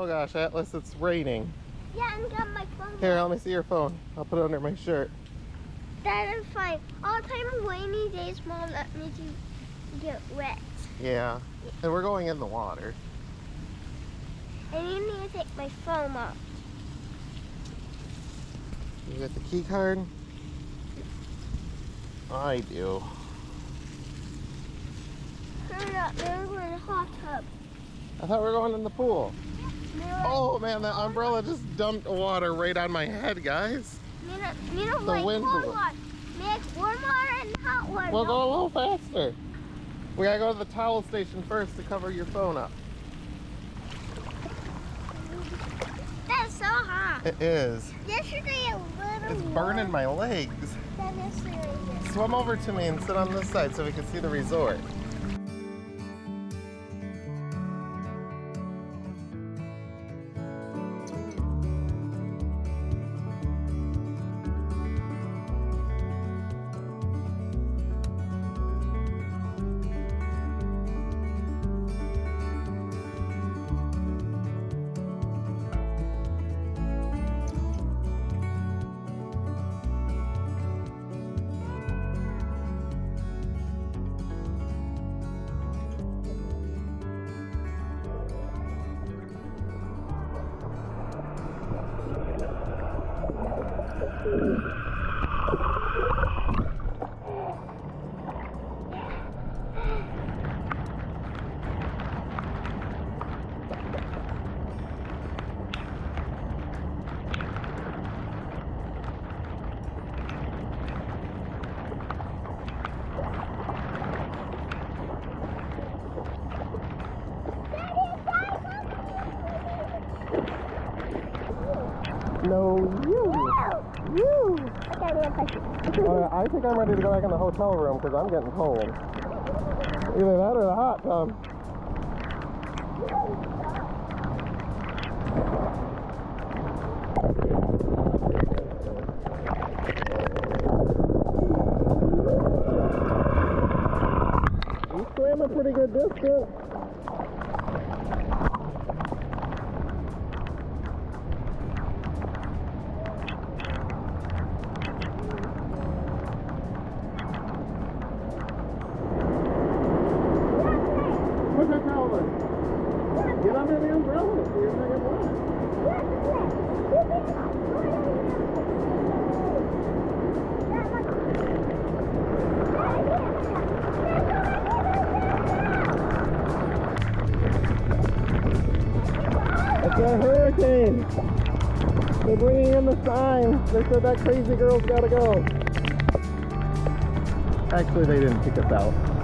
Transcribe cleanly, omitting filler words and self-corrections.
Oh gosh, Atlas, it's raining. Yeah, and got my phone. Here, let me see your phone. I'll put it under my shirt. That is fine. All the time on rainy days, Mom let me get wet. Yeah, and we're going in the water. And you need to take my phone off. You got the key card? I do. Hurry up, we're going in the hot tub. I thought we were going in the pool. Yeah, Oh man, that umbrella just dumped water right on my head, guys. you know, The like wind cold blew. water. Make warm water and hot water. We'll go a little faster. We gotta go to the towel station first to cover your phone up. That's so hot. It is. Yesterday a little It's burning my legs. That is serious. Swim over to me and sit on this side so we can see the resort. No, you. I think I'm ready to go back in the hotel room because I'm getting cold. Either that or the hot tub. You swam a pretty good distance. Put that towel in. Get under the umbrella so you're not getting wet. It's a hurricane. They're bringing in the signs. They said that crazy girl's gotta go. Actually, they didn't kick us out.